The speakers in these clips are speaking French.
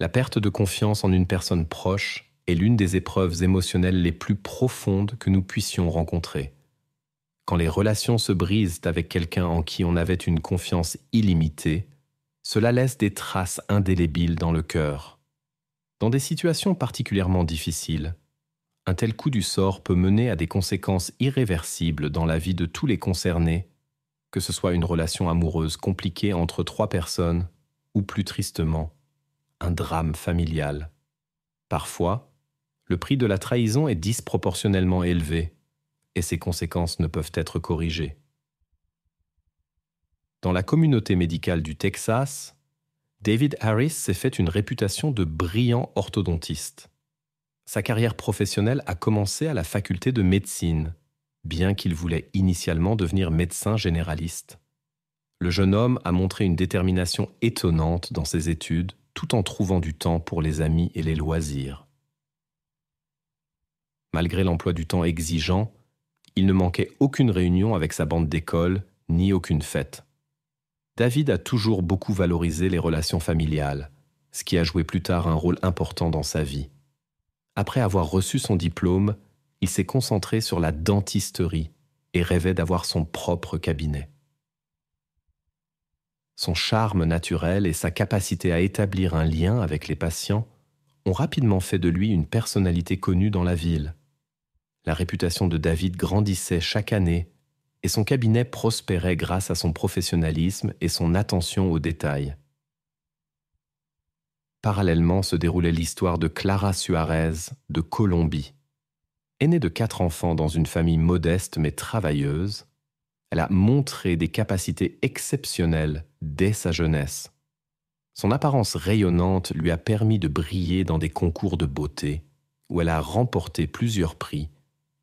La perte de confiance en une personne proche est l'une des épreuves émotionnelles les plus profondes que nous puissions rencontrer. Quand les relations se brisent avec quelqu'un en qui on avait une confiance illimitée, cela laisse des traces indélébiles dans le cœur. Dans des situations particulièrement difficiles, un tel coup du sort peut mener à des conséquences irréversibles dans la vie de tous les concernés, que ce soit une relation amoureuse compliquée entre 3 personnes ou plus tristement, un drame familial. Parfois, le prix de la trahison est disproportionnellement élevé et ses conséquences ne peuvent être corrigées. Dans la communauté médicale du Texas, David Harris s'est fait une réputation de brillant orthodontiste. Sa carrière professionnelle a commencé à la faculté de médecine, bien qu'il voulait initialement devenir médecin généraliste. Le jeune homme a montré une détermination étonnante dans ses études, tout en trouvant du temps pour les amis et les loisirs. Malgré l'emploi du temps exigeant, il ne manquait aucune réunion avec sa bande d'école, ni aucune fête. David a toujours beaucoup valorisé les relations familiales, ce qui a joué plus tard un rôle important dans sa vie. Après avoir reçu son diplôme, il s'est concentré sur la dentisterie et rêvait d'avoir son propre cabinet. Son charme naturel et sa capacité à établir un lien avec les patients ont rapidement fait de lui une personnalité connue dans la ville. La réputation de David grandissait chaque année et son cabinet prospérait grâce à son professionnalisme et son attention aux détails. Parallèlement se déroulait l'histoire de Clara Suarez de Colombie. Aînée de 4 enfants dans une famille modeste mais travailleuse, elle a montré des capacités exceptionnelles dès sa jeunesse. Son apparence rayonnante lui a permis de briller dans des concours de beauté où elle a remporté plusieurs prix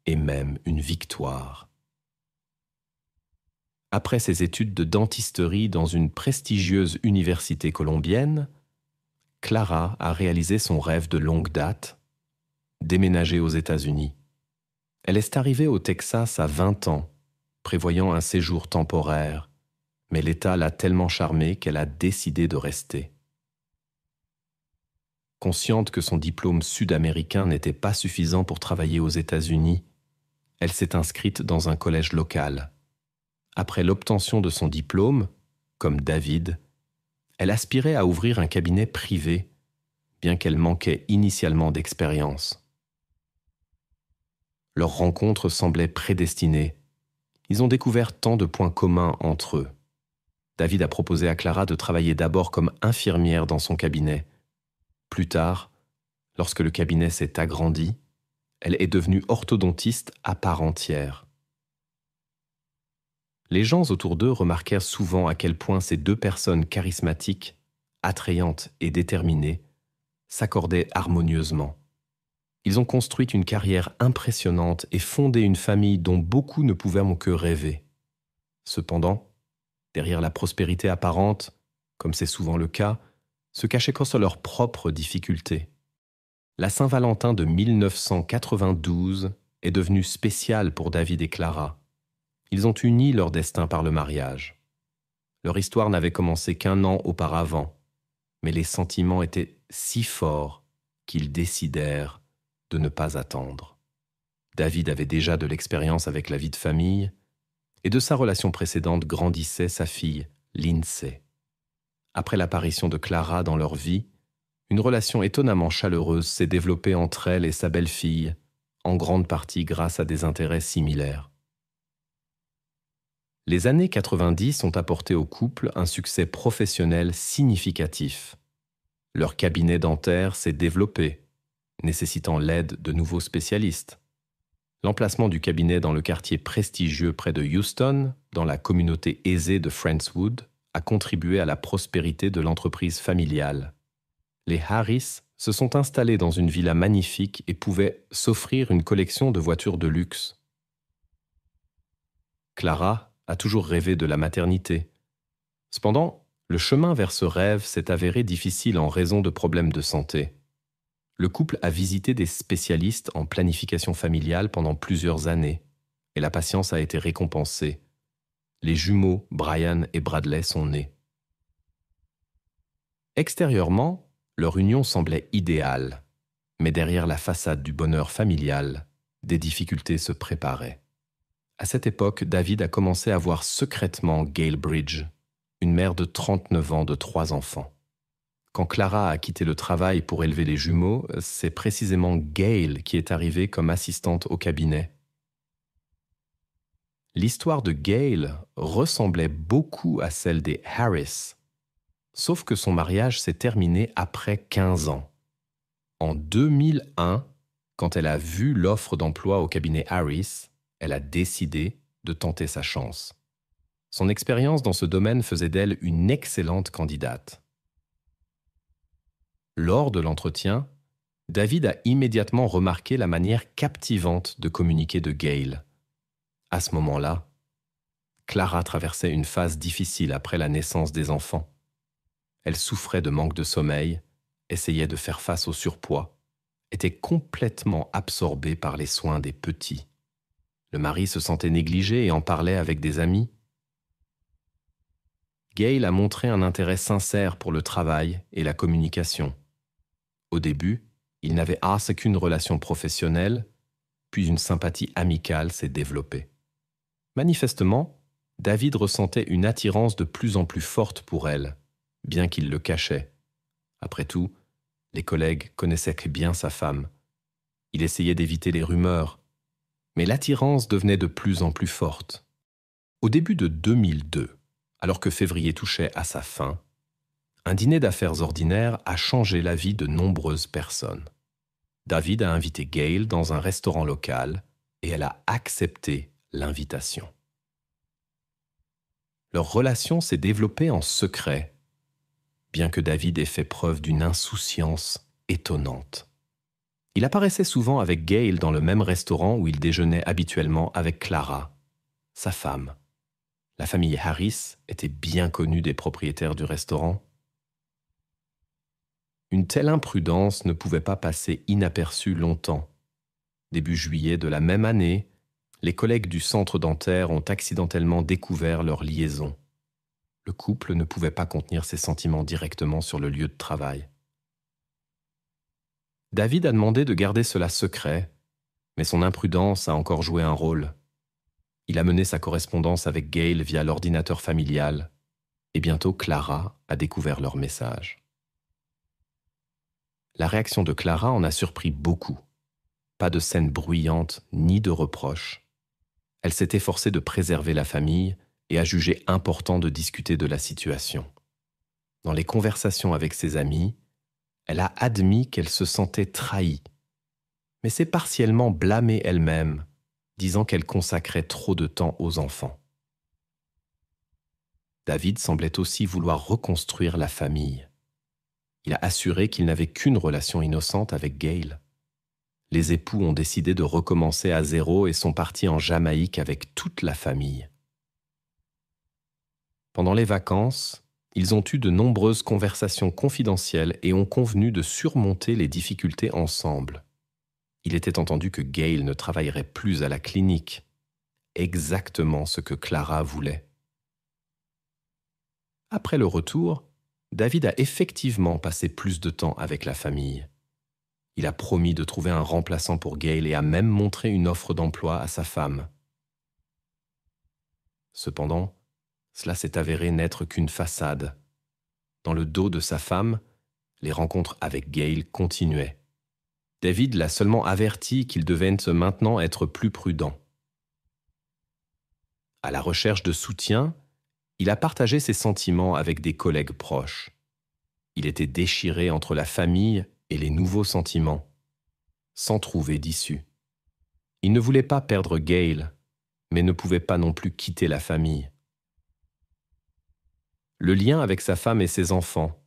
et même une victoire. Après ses études de dentisterie dans une prestigieuse université colombienne, Clara a réalisé son rêve de longue date, déménager aux États-Unis. Elle est arrivée au Texas à 20 ans, prévoyant un séjour temporaire, mais l'État l'a tellement charmée qu'elle a décidé de rester. Consciente que son diplôme sud-américain n'était pas suffisant pour travailler aux États-Unis, elle s'est inscrite dans un collège local. Après l'obtention de son diplôme, comme David, elle aspirait à ouvrir un cabinet privé, bien qu'elle manquait initialement d'expérience. Leur rencontre semblait prédestinée. Ils ont découvert tant de points communs entre eux. David a proposé à Clara de travailler d'abord comme infirmière dans son cabinet. Plus tard, lorsque le cabinet s'est agrandi, elle est devenue orthodontiste à part entière. Les gens autour d'eux remarquèrent souvent à quel point ces 2 personnes charismatiques, attrayantes et déterminées, s'accordaient harmonieusement. Ils ont construit une carrière impressionnante et fondé une famille dont beaucoup ne pouvaient que rêver. Cependant, derrière la prospérité apparente, comme c'est souvent le cas, se cachaient leurs propres difficultés. La Saint-Valentin de 1992 est devenue spéciale pour David et Clara. Ils ont uni leur destin par le mariage. Leur histoire n'avait commencé qu'1 an auparavant, mais les sentiments étaient si forts qu'ils décidèrent de ne pas attendre. David avait déjà de l'expérience avec la vie de famille, et de sa relation précédente grandissait sa fille, Lindsay. Après l'apparition de Clara dans leur vie, une relation étonnamment chaleureuse s'est développée entre elle et sa belle-fille, en grande partie grâce à des intérêts similaires. Les années 90 ont apporté au couple un succès professionnel significatif. Leur cabinet dentaire s'est développé, nécessitant l'aide de nouveaux spécialistes. L'emplacement du cabinet dans le quartier prestigieux près de Houston, dans la communauté aisée de Friendswood, a contribué à la prospérité de l'entreprise familiale. Les Harris se sont installés dans une villa magnifique et pouvaient s'offrir une collection de voitures de luxe. Clara a toujours rêvé de la maternité. Cependant, le chemin vers ce rêve s'est avéré difficile en raison de problèmes de santé. Le couple a visité des spécialistes en planification familiale pendant plusieurs années, et la patience a été récompensée. Les jumeaux Brian et Bradley sont nés. Extérieurement, Leur union semblait idéale, mais derrière la façade du bonheur familial, des difficultés se préparaient. À cette époque, David a commencé à voir secrètement Gail Bridge, une mère de 39 ans de 3 enfants. Quand Clara a quitté le travail pour élever les jumeaux, c'est précisément Gail qui est arrivée comme assistante au cabinet. L'histoire de Gail ressemblait beaucoup à celle des Harris, sauf que son mariage s'est terminé après 15 ans. En 2001, quand elle a vu l'offre d'emploi au cabinet Harris, elle a décidé de tenter sa chance. Son expérience dans ce domaine faisait d'elle une excellente candidate. Lors de l'entretien, David a immédiatement remarqué la manière captivante de communiquer de Gail. À ce moment-là, Clara traversait une phase difficile après la naissance des enfants. Elle souffrait de manque de sommeil, essayait de faire face au surpoids, était complètement absorbée par les soins des petits. Le mari se sentait négligé et en parlait avec des amis. Gail a montré un intérêt sincère pour le travail et la communication. Au début, il n'avait qu'une relation professionnelle, puis une sympathie amicale s'est développée. Manifestement, David ressentait une attirance de plus en plus forte pour elle, bien qu'il le cachait. Après tout, les collègues connaissaient bien sa femme. Il essayait d'éviter les rumeurs, mais l'attirance devenait de plus en plus forte. Au début de 2002, alors que février touchait à sa fin, un dîner d'affaires ordinaire a changé la vie de nombreuses personnes. David a invité Gail dans un restaurant local et elle a accepté l'invitation. Leur relation s'est développée en secret, bien que David ait fait preuve d'une insouciance étonnante. Il apparaissait souvent avec Gail dans le même restaurant où il déjeunait habituellement avec Clara, sa femme. La famille Harris était bien connue des propriétaires du restaurant. Une telle imprudence ne pouvait pas passer inaperçue longtemps. Début juillet de la même année, les collègues du centre dentaire ont accidentellement découvert leur liaison. Le couple ne pouvait pas contenir ses sentiments directement sur le lieu de travail. David a demandé de garder cela secret, mais son imprudence a encore joué un rôle. Il a mené sa correspondance avec Gail via l'ordinateur familial, et bientôt Clara a découvert leur message. La réaction de Clara en a surpris beaucoup. Pas de scène bruyante ni de reproches. Elle s'est efforcée de préserver la famille et a jugé important de discuter de la situation. Dans les conversations avec ses amis, elle a admis qu'elle se sentait trahie, mais s'est partiellement blâmée elle-même, disant qu'elle consacrait trop de temps aux enfants. David semblait aussi vouloir reconstruire la famille. Il a assuré qu'il n'avait qu'une relation innocente avec Gail. Les époux ont décidé de recommencer à zéro et sont partis en Jamaïque avec toute la famille. Pendant les vacances, ils ont eu de nombreuses conversations confidentielles et ont convenu de surmonter les difficultés ensemble. Il était entendu que Gail ne travaillerait plus à la clinique, exactement ce que Clara voulait. Après le retour, David a effectivement passé plus de temps avec la famille. Il a promis de trouver un remplaçant pour Gail et a même montré une offre d'emploi à sa femme. Cependant, cela s'est avéré n'être qu'une façade. Dans le dos de sa femme, les rencontres avec Gail continuaient. David l'a seulement averti qu'il devait maintenant être plus prudent. À la recherche de soutien, il a partagé ses sentiments avec des collègues proches. Il était déchiré entre la famille et les nouveaux sentiments, sans trouver d'issue. Il ne voulait pas perdre Gail, mais ne pouvait pas non plus quitter la famille. Le lien avec sa femme et ses enfants,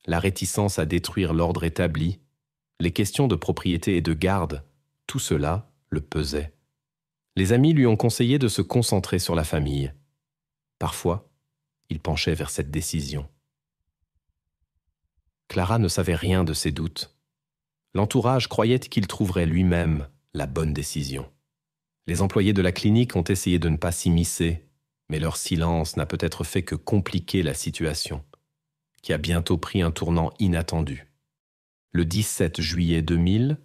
la réticence à détruire l'ordre établi, les questions de propriété et de garde, tout cela le pesait. Les amis lui ont conseillé de se concentrer sur la famille. Parfois, il penchait vers cette décision. Clara ne savait rien de ses doutes. L'entourage croyait qu'il trouverait lui-même la bonne décision. Les employés de la clinique ont essayé de ne pas s'immiscer, mais leur silence n'a peut-être fait que compliquer la situation, qui a bientôt pris un tournant inattendu. Le 17 juillet 2000,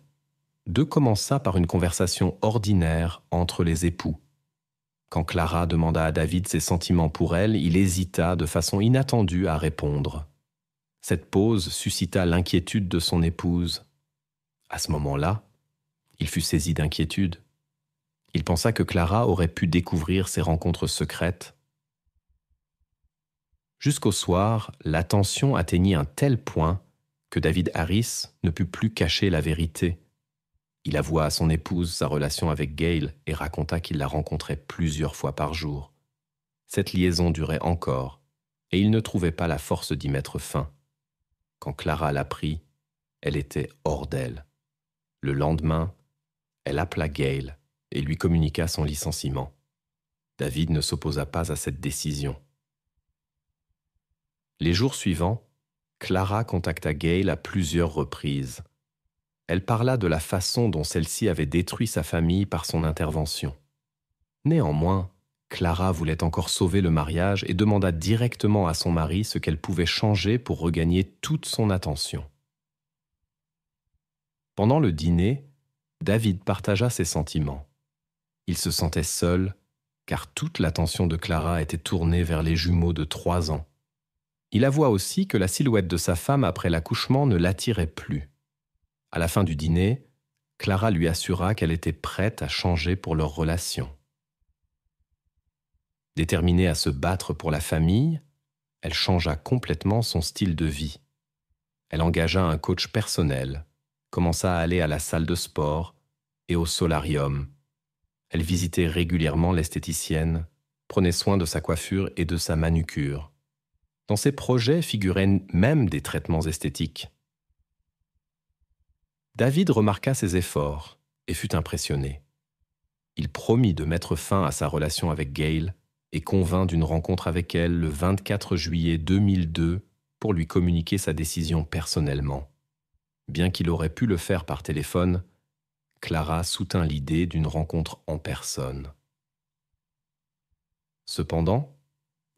deux commença par une conversation ordinaire entre les époux. Quand Clara demanda à David ses sentiments pour elle, il hésita de façon inattendue à répondre. Cette pause suscita l'inquiétude de son épouse. À ce moment-là, il fut saisi d'inquiétude. Il pensa que Clara aurait pu découvrir ses rencontres secrètes. Jusqu'au soir, la tension atteignit un tel point que David Harris ne put plus cacher la vérité. Il avoua à son épouse sa relation avec Gail et raconta qu'il la rencontrait plusieurs fois par jour. Cette liaison durait encore, et il ne trouvait pas la force d'y mettre fin. Quand Clara l'apprit, elle était hors d'elle. Le lendemain, elle appela Gail et lui communiqua son licenciement. David ne s'opposa pas à cette décision. Les jours suivants, Clara contacta Gail à plusieurs reprises. Elle parla de la façon dont celle-ci avait détruit sa famille par son intervention. Néanmoins, Clara voulait encore sauver le mariage et demanda directement à son mari ce qu'elle pouvait changer pour regagner toute son attention. Pendant le dîner, David partagea ses sentiments. Il se sentait seul, car toute l'attention de Clara était tournée vers les jumeaux de 3 ans. Il avoua aussi que la silhouette de sa femme après l'accouchement ne l'attirait plus. À la fin du dîner, Clara lui assura qu'elle était prête à changer pour leur relation. Déterminée à se battre pour la famille, elle changea complètement son style de vie. Elle engagea un coach personnel, commença à aller à la salle de sport et au solarium. Elle visitait régulièrement l'esthéticienne, prenait soin de sa coiffure et de sa manucure. Dans ses projets figuraient même des traitements esthétiques. David remarqua ses efforts et fut impressionné. Il promit de mettre fin à sa relation avec Gail et convint d'une rencontre avec elle le 24 juillet 2002 pour lui communiquer sa décision personnellement. Bien qu'il aurait pu le faire par téléphone, Clara soutint l'idée d'une rencontre en personne. Cependant,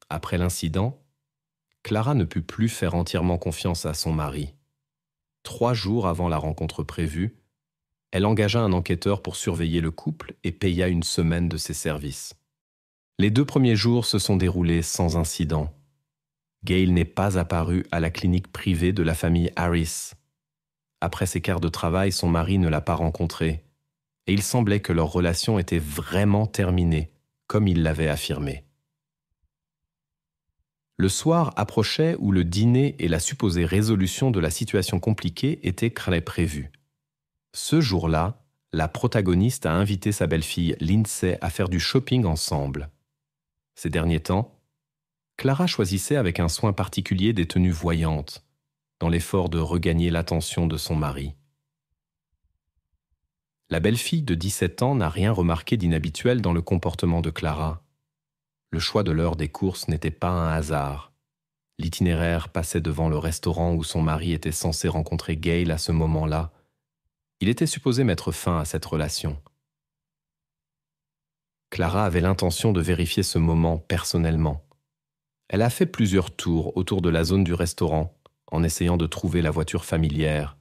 après l'incident, Clara ne put plus faire entièrement confiance à son mari. 3 jours avant la rencontre prévue, elle engagea un enquêteur pour surveiller le couple et paya une semaine de ses services. Les 2 premiers jours se sont déroulés sans incident. Gail n'est pas apparue à la clinique privée de la famille Harris. Après ses quarts de travail, son mari ne l'a pas rencontrée, et il semblait que leur relation était vraiment terminée, comme il l'avait affirmé. Le soir approchait où le dîner et la supposée résolution de la situation compliquée étaient prévus. Ce jour-là, la protagoniste a invité sa belle-fille Lindsay à faire du shopping ensemble. Ces derniers temps, Clara choisissait avec un soin particulier des tenues voyantes, dans l'effort de regagner l'attention de son mari. La belle-fille de 17 ans n'a rien remarqué d'inhabituel dans le comportement de Clara. Le choix de l'heure des courses n'était pas un hasard. L'itinéraire passait devant le restaurant où son mari était censé rencontrer Gail à ce moment-là. Il était supposé mettre fin à cette relation. Clara avait l'intention de vérifier ce moment personnellement. Elle a fait plusieurs tours autour de la zone du restaurant en essayant de trouver la voiture familière.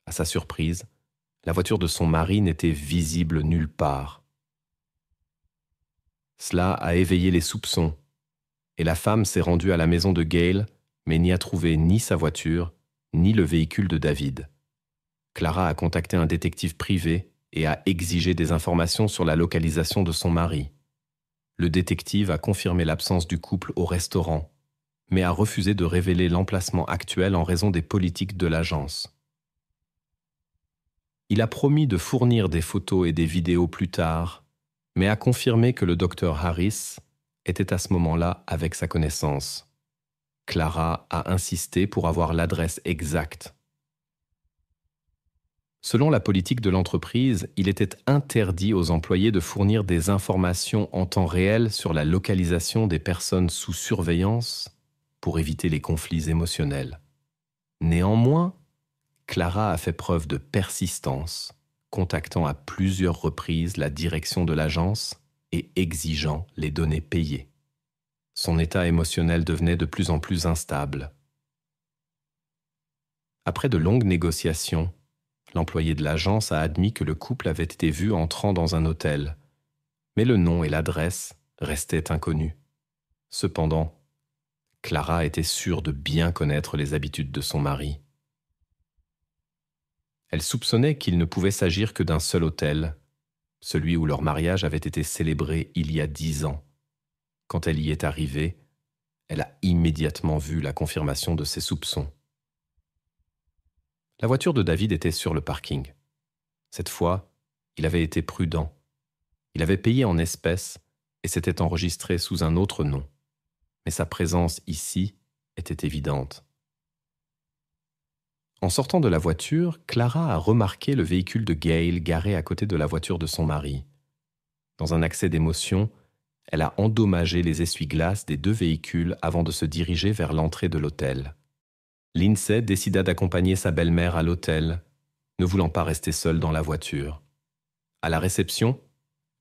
À sa surprise, la voiture de son mari n'était visible nulle part. Cela a éveillé les soupçons, et la femme s'est rendue à la maison de Gail, mais n'y a trouvé ni sa voiture, ni le véhicule de David. Clara a contacté un détective privé et a exigé des informations sur la localisation de son mari. Le détective a confirmé l'absence du couple au restaurant, mais a refusé de révéler l'emplacement actuel en raison des politiques de l'agence. Il a promis de fournir des photos et des vidéos plus tard, mais a confirmé que le docteur Harris était à ce moment-là avec sa connaissance. Clara a insisté pour avoir l'adresse exacte. Selon la politique de l'entreprise, il était interdit aux employés de fournir des informations en temps réel sur la localisation des personnes sous surveillance pour éviter les conflits émotionnels. Néanmoins, Clara a fait preuve de persistance, contactant à plusieurs reprises la direction de l'agence et exigeant les données payées. Son état émotionnel devenait de plus en plus instable. Après de longues négociations, l'employé de l'agence a admis que le couple avait été vu entrant dans un hôtel, mais le nom et l'adresse restaient inconnus. Cependant, Clara était sûre de bien connaître les habitudes de son mari. Elle soupçonnait qu'il ne pouvait s'agir que d'un seul hôtel, celui où leur mariage avait été célébré il y a 10 ans. Quand elle y est arrivée, elle a immédiatement vu la confirmation de ses soupçons. La voiture de David était sur le parking. Cette fois, il avait été prudent. Il avait payé en espèces et s'était enregistré sous un autre nom. Mais sa présence ici était évidente. En sortant de la voiture, Clara a remarqué le véhicule de Gail garé à côté de la voiture de son mari. Dans un accès d'émotion, elle a endommagé les essuie-glaces des 2 véhicules avant de se diriger vers l'entrée de l'hôtel. Lindsay décida d'accompagner sa belle-mère à l'hôtel, ne voulant pas rester seule dans la voiture. À la réception,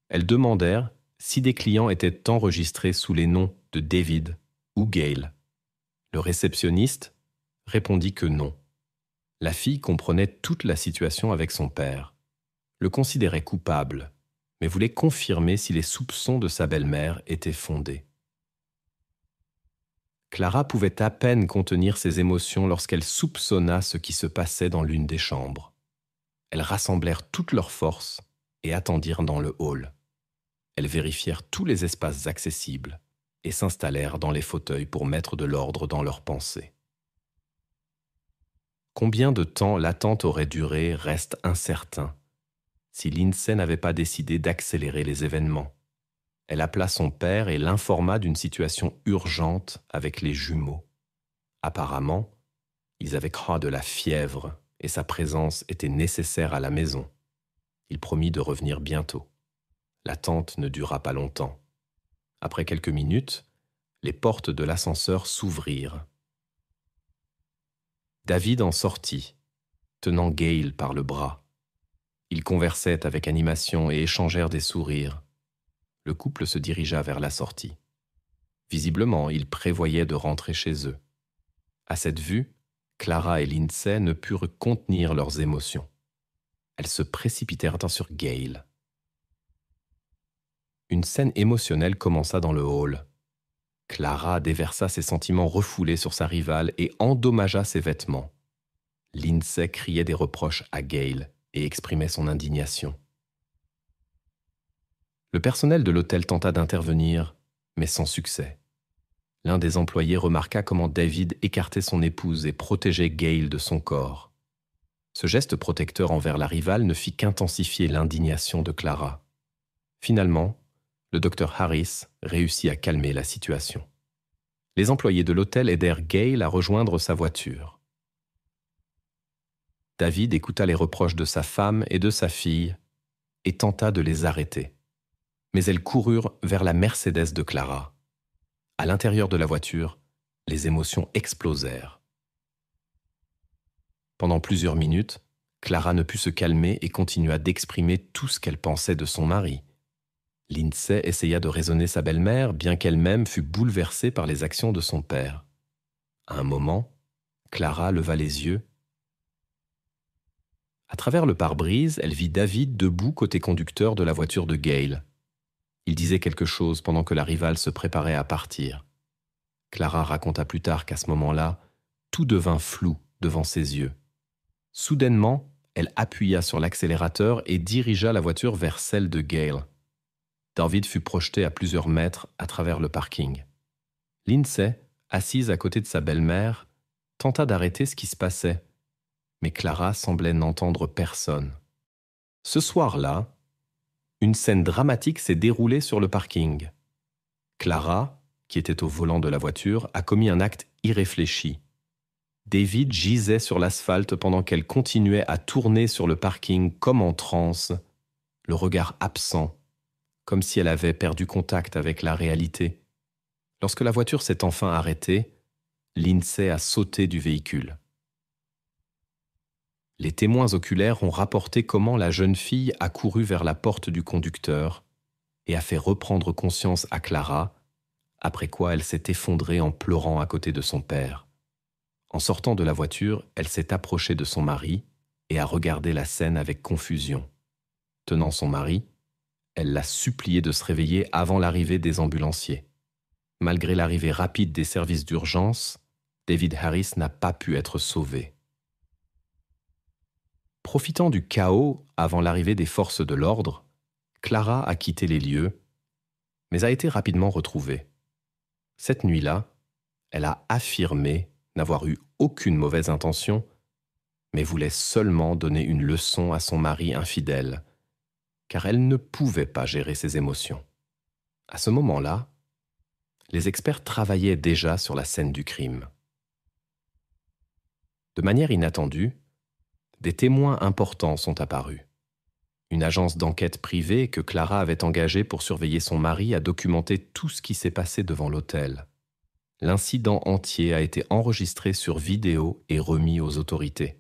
elles demandèrent si des clients étaient enregistrés sous les noms de David ou Gail. Le réceptionniste répondit que non. La fille comprenait toute la situation avec son père, le considérait coupable, mais voulait confirmer si les soupçons de sa belle-mère étaient fondés. Clara pouvait à peine contenir ses émotions lorsqu'elle soupçonna ce qui se passait dans l'une des chambres. Elles rassemblèrent toutes leurs forces et attendirent dans le hall. Elles vérifièrent tous les espaces accessibles et s'installèrent dans les fauteuils pour mettre de l'ordre dans leurs pensées. Combien de temps l'attente aurait duré reste incertain, si Lindsay n'avait pas décidé d'accélérer les événements. Elle appela son père et l'informa d'une situation urgente avec les jumeaux. Apparemment, ils avaient de la fièvre et sa présence était nécessaire à la maison. Il promit de revenir bientôt. L'attente ne dura pas longtemps. Après quelques minutes, les portes de l'ascenseur s'ouvrirent. David en sortit, tenant Gail par le bras. Ils conversaient avec animation et échangèrent des sourires. Le couple se dirigea vers la sortie. Visiblement, ils prévoyaient de rentrer chez eux. À cette vue, Clara et Lindsay ne purent contenir leurs émotions. Elles se précipitèrent sur Gail. Une scène émotionnelle commença dans le hall. Clara déversa ses sentiments refoulés sur sa rivale et endommagea ses vêtements. Lindsay criait des reproches à Gail et exprimait son indignation. Le personnel de l'hôtel tenta d'intervenir, mais sans succès. L'un des employés remarqua comment David écartait son épouse et protégeait Gail de son corps. Ce geste protecteur envers la rivale ne fit qu'intensifier l'indignation de Clara. Finalement, le docteur Harris réussit à calmer la situation. Les employés de l'hôtel aidèrent Gail à rejoindre sa voiture. David écouta les reproches de sa femme et de sa fille et tenta de les arrêter. Mais elles coururent vers la Mercedes de Clara. À l'intérieur de la voiture, les émotions explosèrent. Pendant plusieurs minutes, Clara ne put se calmer et continua d'exprimer tout ce qu'elle pensait de son mari. Lindsay essaya de raisonner sa belle-mère, bien qu'elle-même fût bouleversée par les actions de son père. À un moment, Clara leva les yeux. À travers le pare-brise, elle vit David debout côté conducteur de la voiture de Gail. Il disait quelque chose pendant que la rivale se préparait à partir. Clara raconta plus tard qu'à ce moment-là, tout devint flou devant ses yeux. Soudainement, elle appuya sur l'accélérateur et dirigea la voiture vers celle de Gail. David fut projeté à plusieurs mètres à travers le parking. Lindsay, assise à côté de sa belle-mère, tenta d'arrêter ce qui se passait, mais Clara semblait n'entendre personne. Ce soir-là, une scène dramatique s'est déroulée sur le parking. Clara, qui était au volant de la voiture, a commis un acte irréfléchi. David gisait sur l'asphalte pendant qu'elle continuait à tourner sur le parking comme en transe, le regard absent, comme si elle avait perdu contact avec la réalité. Lorsque la voiture s'est enfin arrêtée, Lindsay a sauté du véhicule. Les témoins oculaires ont rapporté comment la jeune fille a couru vers la porte du conducteur et a fait reprendre conscience à Clara, après quoi elle s'est effondrée en pleurant à côté de son père. En sortant de la voiture, elle s'est approchée de son mari et a regardé la scène avec confusion. Tenant son mari, elle l'a supplié de se réveiller avant l'arrivée des ambulanciers. Malgré l'arrivée rapide des services d'urgence, David Harris n'a pas pu être sauvé. Profitant du chaos avant l'arrivée des forces de l'ordre, Clara a quitté les lieux, mais a été rapidement retrouvée. Cette nuit-là, elle a affirmé n'avoir eu aucune mauvaise intention, mais voulait seulement donner une leçon à son mari infidèle, car elle ne pouvait pas gérer ses émotions. À ce moment-là, les experts travaillaient déjà sur la scène du crime. De manière inattendue, des témoins importants sont apparus. Une agence d'enquête privée que Clara avait engagée pour surveiller son mari a documenté tout ce qui s'est passé devant l'hôtel. L'incident entier a été enregistré sur vidéo et remis aux autorités.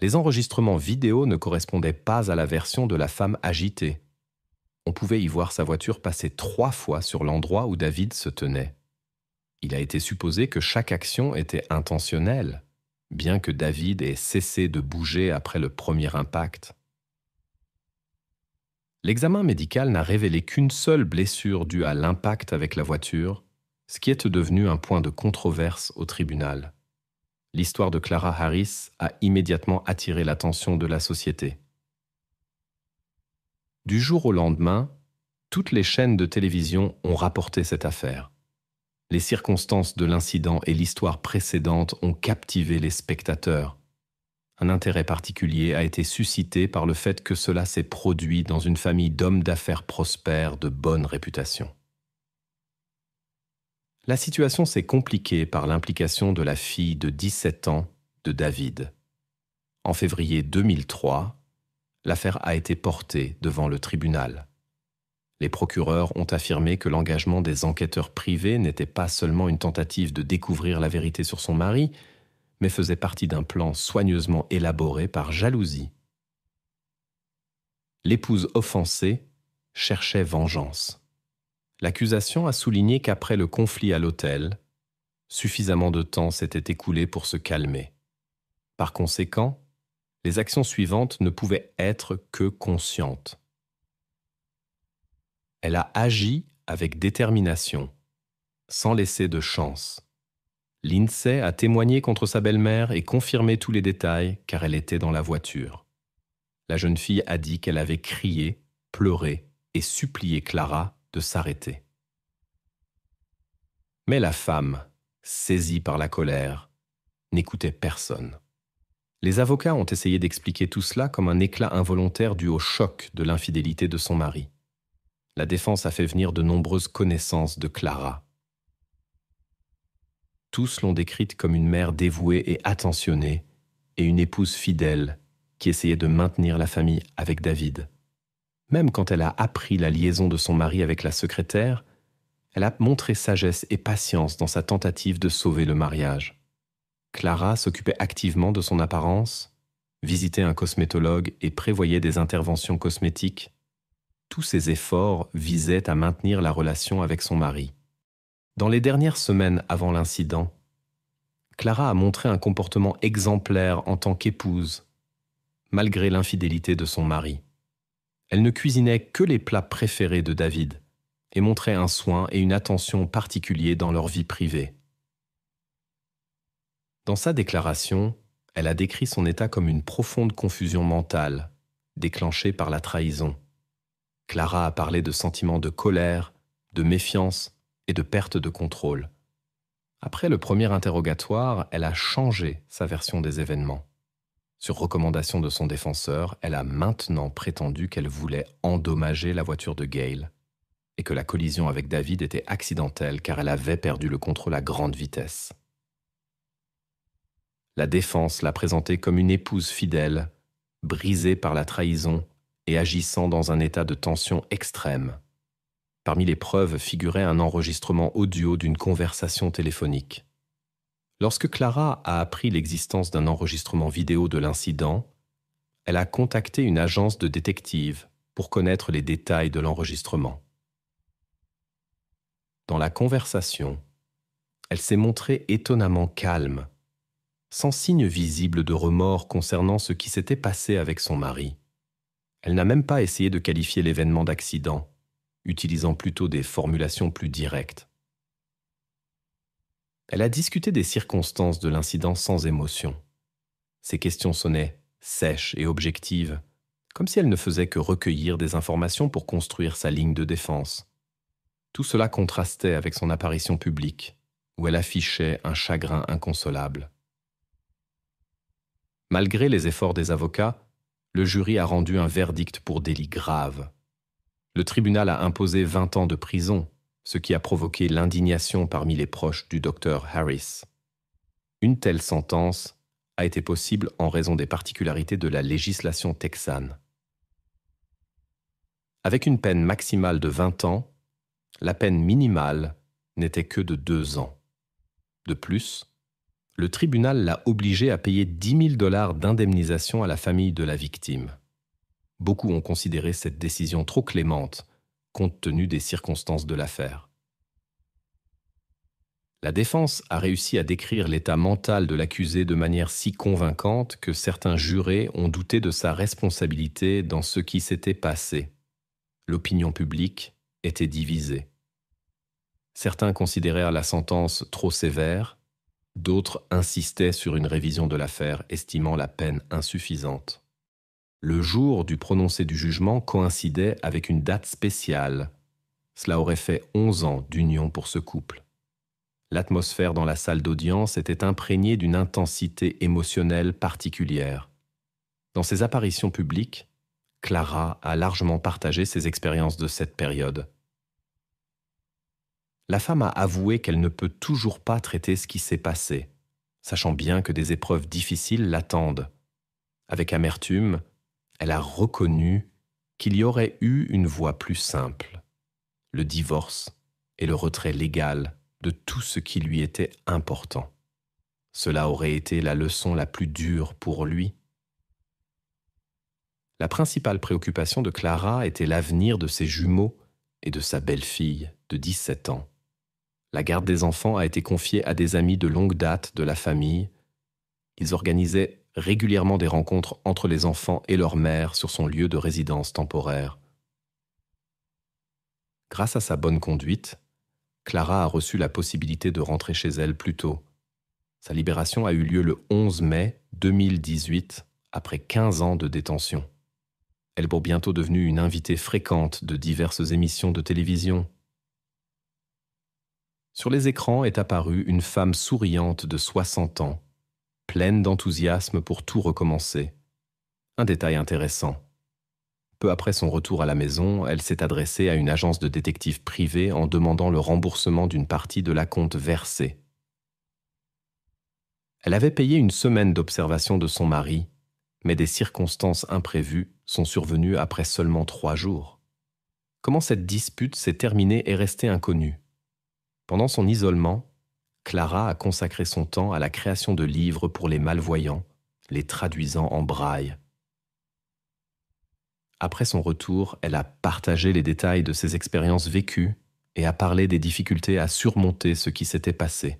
Les enregistrements vidéo ne correspondaient pas à la version de la femme agitée. On pouvait y voir sa voiture passer 3 fois sur l'endroit où David se tenait. Il a été supposé que chaque action était intentionnelle, bien que David ait cessé de bouger après le premier impact. L'examen médical n'a révélé qu'une seule blessure due à l'impact avec la voiture, ce qui est devenu un point de controverse au tribunal. L'histoire de Clara Harris a immédiatement attiré l'attention de la société. Du jour au lendemain, toutes les chaînes de télévision ont rapporté cette affaire. Les circonstances de l'incident et l'histoire précédente ont captivé les spectateurs. Un intérêt particulier a été suscité par le fait que cela s'est produit dans une famille d'hommes d'affaires prospères de bonne réputation. La situation s'est compliquée par l'implication de la fille de 17 ans de David. En février 2003, l'affaire a été portée devant le tribunal. Les procureurs ont affirmé que l'engagement des enquêteurs privés n'était pas seulement une tentative de découvrir la vérité sur son mari, mais faisait partie d'un plan soigneusement élaboré par jalousie. L'épouse offensée cherchait vengeance. L'accusation a souligné qu'après le conflit à l'hôtel, suffisamment de temps s'était écoulé pour se calmer. Par conséquent, les actions suivantes ne pouvaient être que conscientes. Elle a agi avec détermination, sans laisser de chance. Lindsay a témoigné contre sa belle-mère et confirmé tous les détails car elle était dans la voiture. La jeune fille a dit qu'elle avait crié, pleuré et supplié Clara de s'arrêter. Mais la femme, saisie par la colère, n'écoutait personne. Les avocats ont essayé d'expliquer tout cela comme un éclat involontaire dû au choc de l'infidélité de son mari. La défense a fait venir de nombreuses connaissances de Clara. Tous l'ont décrite comme une mère dévouée et attentionnée et une épouse fidèle qui essayait de maintenir la famille avec David. Même quand elle a appris la liaison de son mari avec la secrétaire, elle a montré sagesse et patience dans sa tentative de sauver le mariage. Clara s'occupait activement de son apparence, visitait un cosmétologue et prévoyait des interventions cosmétiques. Tous ses efforts visaient à maintenir la relation avec son mari. Dans les dernières semaines avant l'incident, Clara a montré un comportement exemplaire en tant qu'épouse, malgré l'infidélité de son mari. Elle ne cuisinait que les plats préférés de David et montrait un soin et une attention particuliers dans leur vie privée. Dans sa déclaration, elle a décrit son état comme une profonde confusion mentale, déclenchée par la trahison. Clara a parlé de sentiments de colère, de méfiance et de perte de contrôle. Après le premier interrogatoire, elle a changé sa version des événements. Sur recommandation de son défenseur, elle a maintenant prétendu qu'elle voulait endommager la voiture de Gail et que la collision avec David était accidentelle car elle avait perdu le contrôle à grande vitesse. La défense l'a présentée comme une épouse fidèle, brisée par la trahison et agissant dans un état de tension extrême. Parmi les preuves figurait un enregistrement audio d'une conversation téléphonique. Lorsque Clara a appris l'existence d'un enregistrement vidéo de l'incident, elle a contacté une agence de détectives pour connaître les détails de l'enregistrement. Dans la conversation, elle s'est montrée étonnamment calme, sans signe visible de remords concernant ce qui s'était passé avec son mari. Elle n'a même pas essayé de qualifier l'événement d'accident, utilisant plutôt des formulations plus directes. Elle a discuté des circonstances de l'incident sans émotion. Ses questions sonnaient sèches et objectives, comme si elle ne faisait que recueillir des informations pour construire sa ligne de défense. Tout cela contrastait avec son apparition publique, où elle affichait un chagrin inconsolable. Malgré les efforts des avocats, le jury a rendu un verdict pour délit grave. Le tribunal a imposé 20 ans de prison, ce qui a provoqué l'indignation parmi les proches du docteur Harris. Une telle sentence a été possible en raison des particularités de la législation texane. Avec une peine maximale de 20 ans, la peine minimale n'était que de 2 ans. De plus, le tribunal l'a obligé à payer 10 000 $ d'indemnisation à la famille de la victime. Beaucoup ont considéré cette décision trop clémente, compte tenu des circonstances de l'affaire. La défense a réussi à décrire l'état mental de l'accusé de manière si convaincante que certains jurés ont douté de sa responsabilité dans ce qui s'était passé. L'opinion publique était divisée. Certains considérèrent la sentence trop sévère, d'autres insistaient sur une révision de l'affaire, estimant la peine insuffisante. Le jour du prononcé du jugement coïncidait avec une date spéciale. Cela aurait fait 11 ans d'union pour ce couple. L'atmosphère dans la salle d'audience était imprégnée d'une intensité émotionnelle particulière. Dans ses apparitions publiques, Clara a largement partagé ses expériences de cette période. La femme a avoué qu'elle ne peut toujours pas traiter ce qui s'est passé, sachant bien que des épreuves difficiles l'attendent. Avec amertume, elle a reconnu qu'il y aurait eu une voie plus simple, le divorce et le retrait légal de tout ce qui lui était important. Cela aurait été la leçon la plus dure pour lui. La principale préoccupation de Clara était l'avenir de ses jumeaux et de sa belle-fille de 17 ans. La garde des enfants a été confiée à des amis de longue date de la famille. Ils organisaient régulièrement des rencontres entre les enfants et leur mère sur son lieu de résidence temporaire. Grâce à sa bonne conduite, Clara a reçu la possibilité de rentrer chez elle plus tôt. Sa libération a eu lieu le 11 mai 2018, après 15 ans de détention. Elle est bientôt devenue une invitée fréquente de diverses émissions de télévision. Sur les écrans est apparue une femme souriante de 60 ans, pleine d'enthousiasme pour tout recommencer. Un détail intéressant. Peu après son retour à la maison, elle s'est adressée à une agence de détectives privée en demandant le remboursement d'une partie de l'acompte versé. Elle avait payé une semaine d'observation de son mari, mais des circonstances imprévues sont survenues après seulement 3 jours. Comment cette dispute s'est terminée est restée inconnue. Pendant son isolement, Clara a consacré son temps à la création de livres pour les malvoyants, les traduisant en braille. Après son retour, elle a partagé les détails de ses expériences vécues et a parlé des difficultés à surmonter ce qui s'était passé.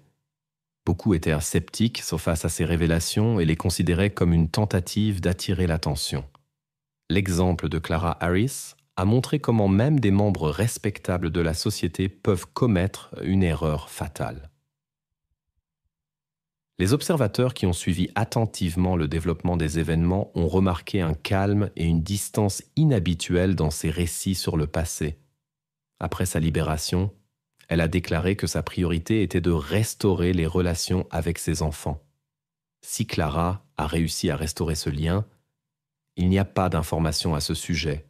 Beaucoup étaient sceptiques face à ces révélations et les considéraient comme une tentative d'attirer l'attention. L'exemple de Clara Harris a montré comment même des membres respectables de la société peuvent commettre une erreur fatale. Les observateurs qui ont suivi attentivement le développement des événements ont remarqué un calme et une distance inhabituelle dans ses récits sur le passé. Après sa libération, elle a déclaré que sa priorité était de restaurer les relations avec ses enfants. Si Clara a réussi à restaurer ce lien, il n'y a pas d'informations à ce sujet,